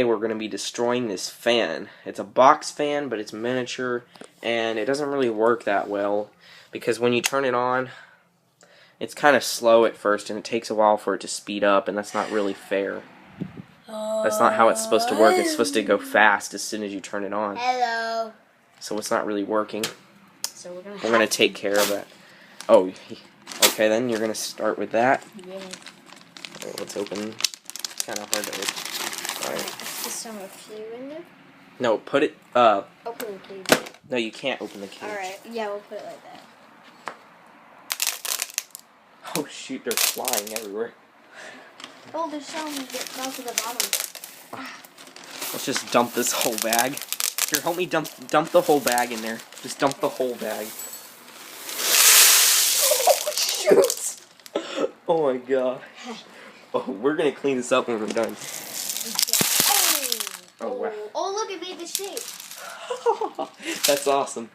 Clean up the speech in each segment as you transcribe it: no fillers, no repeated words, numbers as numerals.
We're going to be destroying this fan. It's a box fan, but it's miniature, and it doesn't really work that well, because when you turn it on, it's kind of slow at first, and it takes a while for it to speed up, and that's not really fair. That's not how it's supposed to work. It's supposed to go fast as soon as you turn it on. Hello. So it's not really working. So we're gonna take care of that. Oh, okay, then you're gonna start with that. Yeah. Alright, let's open. It's kind of hard to open. Alright. Put some of few in there. No, put it. Open the cage. No, you can't open the cage. Alright, yeah, we'll put it like that. Oh shoot, they're flying everywhere. Oh, there's some that fell to the bottom. Let's just dump this whole bag. Here, help me dump the whole bag in there. Just dump the whole bag. Oh, shoot! Oh my god. Oh, we're gonna clean this up when we're done. Oh, wow. Oh, look, it made the shape. That's awesome.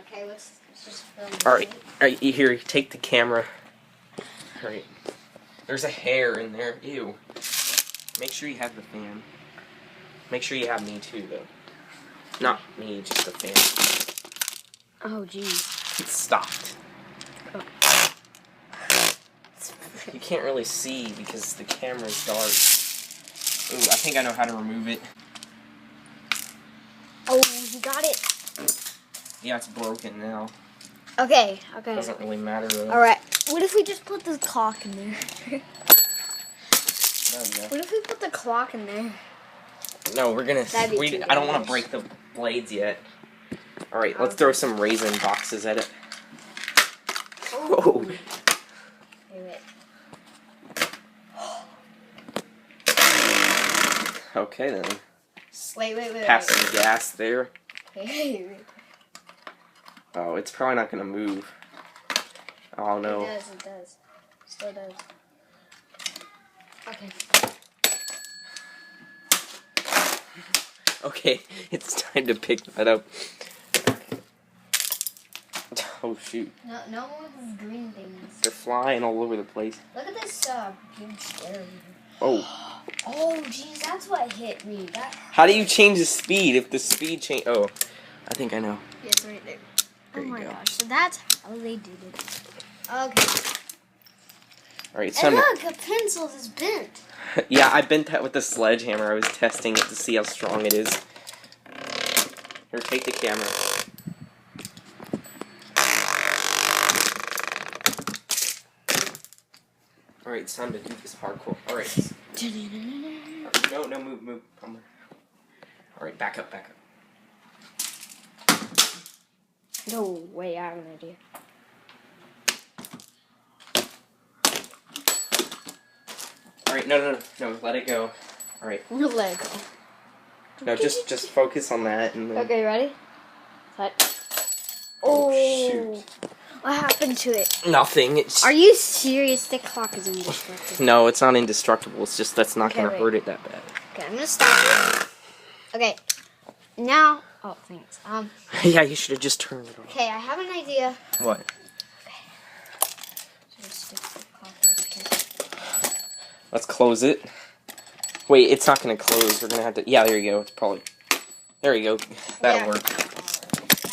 Okay, let's just film it. Alright, here, take the camera. Alright. There's a hair in there. Ew. Make sure you have the fan. Make sure you have me too, though. Not me, just the fan. Oh, jeez. It stopped. Oh. You can't really see because the camera's dark. Ooh, I think I know how to remove it. Oh, you got it. Yeah, it's broken now. Okay. Doesn't really matter though. Alright. What if we just put the clock in there? No. What if we put the clock in there? No, we're gonna. That'd be too I don't want to dangerous. break the blades yet. All right, let's throw some raisin boxes at it. Oh. Wait. Okay then. Wait. Pass some gas there. Wait. Oh, it's probably not gonna move. Oh no. It does. Still does. Okay. Okay, it's time to pick that up. Oh shoot. No more of these green things. They're flying all over the place. Look at this huge square. Oh. Oh, jeez, that's what hit me. How do you change the speed if the speed change? Oh, I think I know. Yeah, it's right there. There Oh you my go. gosh, so that's how they did it. Okay. All right, it's And time look, a pencil is bent. to. Yeah, I bent that with the sledgehammer. I was testing it to see how strong it is. Here, take the camera. All right, it's time to do this hardcore. All right. No, move. All right, back up. No way, I have an idea. All right, no, let it go. All right. Let it go. No, just focus on that and then. Okay, ready? Set. Oh, shoot. What happened to it? Nothing. It's. Are you serious? The clock is indestructible. No, it's not indestructible. It's just that's not Okay, gonna wait. hurt it that bad. Okay, I'm gonna stop. Okay. Now. Oh, thanks. Yeah, you should have just turned it off. Okay, I have an idea. What? Just stick the clock right here. Let's close it. Wait, it's not gonna close. We're gonna have to. Yeah, there you go. It's probably. There you go. That'll Yeah. work.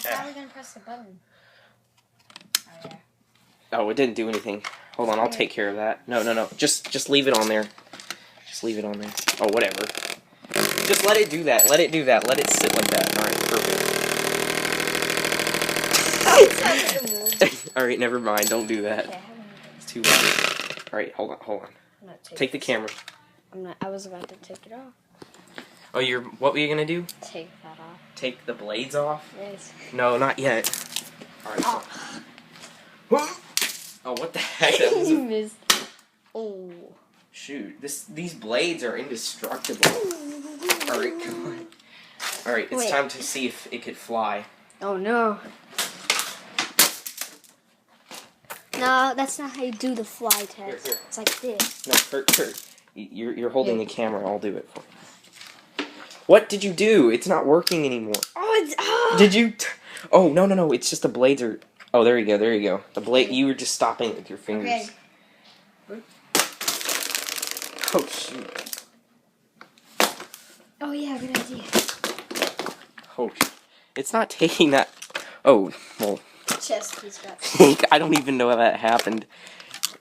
How are we gonna press the button? Oh, yeah. Oh, it didn't do anything. Hold on, I'll take care of that. No. Just leave it on there. Just leave it on there. Oh, whatever. Just let it do that. Let it sit like that. All right, perfect. All right, never mind. Don't do that. Okay, It's too loud. All right, hold on. I'm not taking Take the camera. I was about to take it off. Oh, what were you gonna do? Take that off. Take the blades off? Yes. No, not yet. All right. Oh, what the heck? That was You missed. Oh. Shoot, these blades are indestructible. Alright, come on. Alright, it's Wait. time to see if it could fly. Oh no. No, that's not how you do the fly test. Here. It's like this. No, Kurt. You're holding the camera. I'll do it for you. What did you do? It's not working anymore. Oh, it's. Oh. Did you? Oh, no. It's just the blades are. Oh, there you go. The blade. You were just stopping it with your fingers. Okay. Oh, shoot. Oh yeah, good idea. Oh, it's not taking that. Oh, well, Chest piece got. I don't even know how that happened.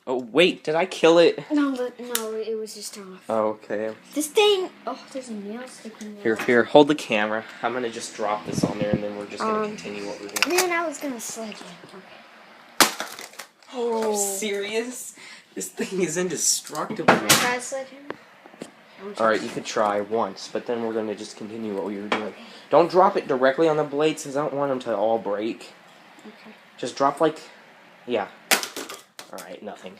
Oh, wait, did I kill it? No, it was just off. Oh, okay. This thing. Oh, there's a nail sticking there. Here, hold the camera. I'm gonna just drop this on there, and then we're just gonna continue what we're doing. Man, I was gonna sledge it. Okay. Oh, Oh. serious? This thing is indestructible. Can I try to sledge him? Alright, you could try once, but then we're gonna just continue what we were doing. Don't drop it directly on the blades, because I don't want them to all break. Okay. Just drop like, yeah. Alright, nothing.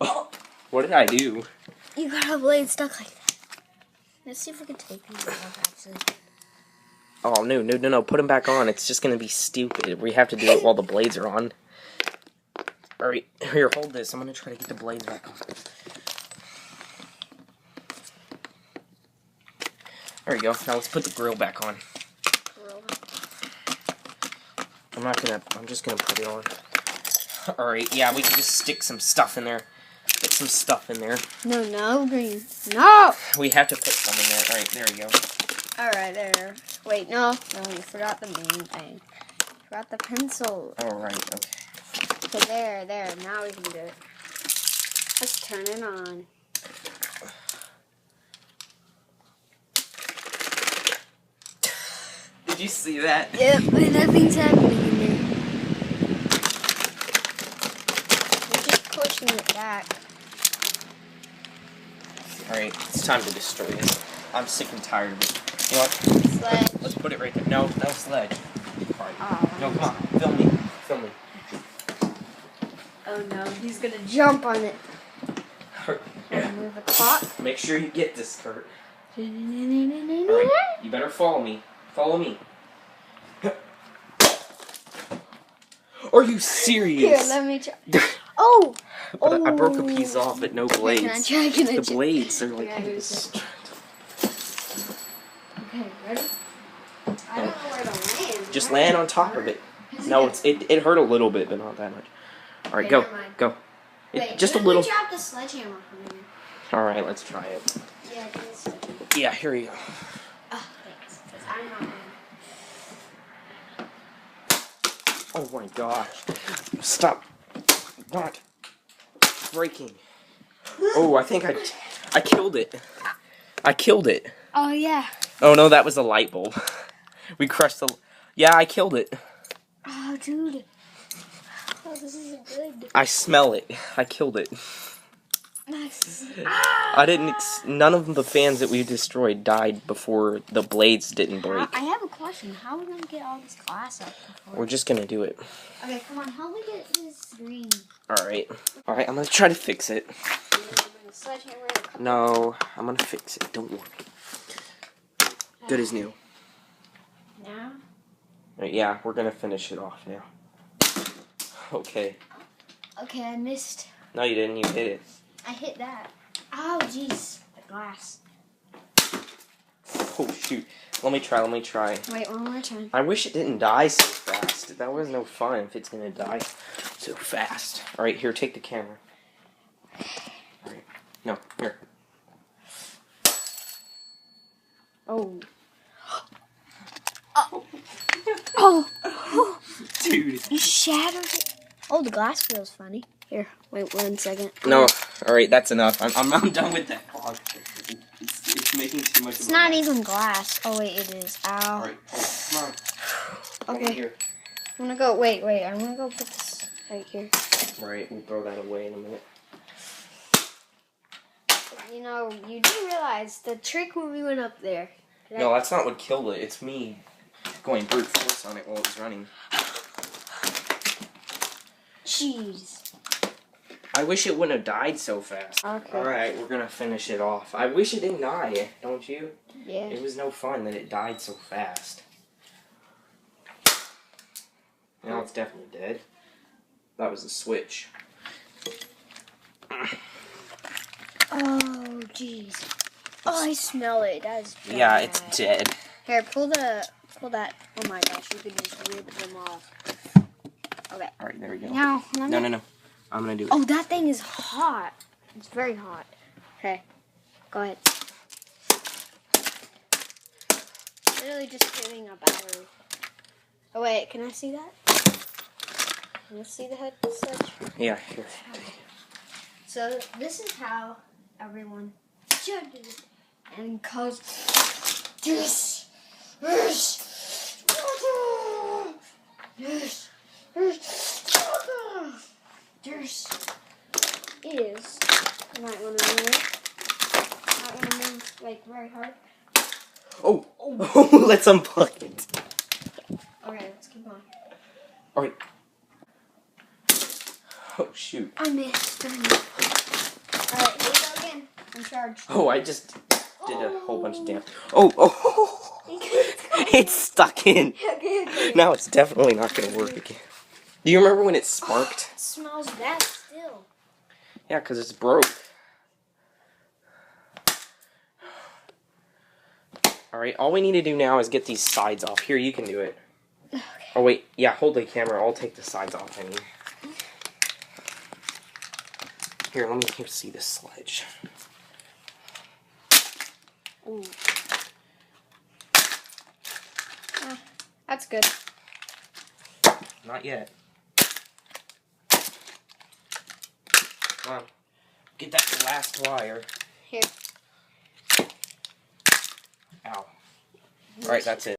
Oh, what did I do? You got a blade stuck like that. Let's see if we can take these off, actually. Oh, no. Put them back on. It's just going to be stupid. We have to do it while the blades are on. Alright, here, hold this. I'm going to try to get the blades back on. There we go. Now let's put the grill back on. I'm just going to put it on. Alright, yeah, we can just stick some stuff in there. Get some stuff in there. No, green. No! We have to put some in there. Alright, there we go. Alright, there. Wait, no, you forgot the main thing. You forgot the pencil. Alright, okay. Okay, there. Now we can do it. Let's turn it on. Did you see that? Yep, nothing's happening in there. We're just pushing it back. Alright, it's time to destroy it. I'm sick and tired of it. You know what? Sledge. Let's put it right there. No sledge. Alright. Oh, No, come on. Film me. Oh no, he's gonna jump on it. Move the clock. Make sure you get this, Kurt. Alright, Alright. you better follow me. Follow me. Are you serious? Here, let me try. Oh! But I broke a piece off, but no blades. Can I try? The blades are like... Okay, ready? I don't know where to land. Just land on top of it. No, it hurt a little bit, but not that much. Alright, Okay, go. never mind. Go. Wait, Just a let little... me drop the sledgehammer from here. Alright, let's try it. Yeah, this. Yeah, here we go. Oh, thanks. 'Cause I'm not Oh my gosh. Stop. Not breaking. Oh, I think I killed it. I killed it. Oh, yeah. Oh no, that was a light bulb. We crushed the... Yeah, I killed it. Oh, dude. Oh, this isn't good. I smell it. I killed it. Nice. I didn't... None of the fans that we destroyed died before the blades didn't break. I have a question. How are we going to get all this glass up before? We're just gonna do it. Okay, come on. Help me get this green. Alright. Alright, I'm gonna try to fix it. Sledgehammer. No, I'm gonna fix it. Don't worry. Good as new. Now? Yeah, we're gonna finish it off now. Okay. Okay, I missed. No, you didn't. You hit it. I hit that. Oh, jeez. The glass. Oh, shoot. Let me try. Wait, one more time. I wish it didn't die so fast. That was no fun if it's gonna die so fast. Alright, here, take the camera. Alright. No, here. Oh. Oh. Dude. You shattered it. Oh, the glass feels funny. Here, wait 1 second. No, alright, that's enough. I'm done with that clog. It's making too much of a It's not mess. even glass. Oh, wait, it is. Ow. Alright, come on. Come Okay. here. I'm gonna go, wait. I'm gonna go put this right here. Right, we'll throw that away in a minute. You know, you do realize the trick when we went up there. No, that's not what killed it. It's me going brute force on it while it was running. Jeez. I wish it wouldn't have died so fast. Okay. Alright, we're gonna finish it off. I wish it didn't die, don't you? Yeah. It was no fun that it died so fast. Now it's definitely dead. That was a switch. Oh, jeez. Oh, I smell it. That's bad. Yeah, it's dead. Here, pull that. Oh my gosh, you can just rip them off. Okay. Alright, there we go. Now, No. I'm gonna do it. Oh, that thing is hot. It's very hot. Okay. Go ahead. Literally just giving a battery. Oh wait, can I see that? Can I see the head sledge? Yeah, here. So this is how everyone should do it. And cause this is, you might want to move. Not want to move like very hard. Oh, let's unplug it. Okay, let's keep on. All right. Oh shoot. I missed. Alright, here we go again. I'm charged. Oh, I just did a whole bunch of damage. Oh, it's stuck in. Okay. Now it's definitely not going to work again. Do you remember when it sparked? It smells bad still. Yeah, because it's broke. Alright, all we need to do now is get these sides off. Here, you can do it. Okay. Oh, wait. Yeah, hold the camera. I'll take the sides off, I mean. Here, let me see this sledge. Ooh. That's good. Not yet. Come on. Get that last wire. Here. Ow. Alright, that's it.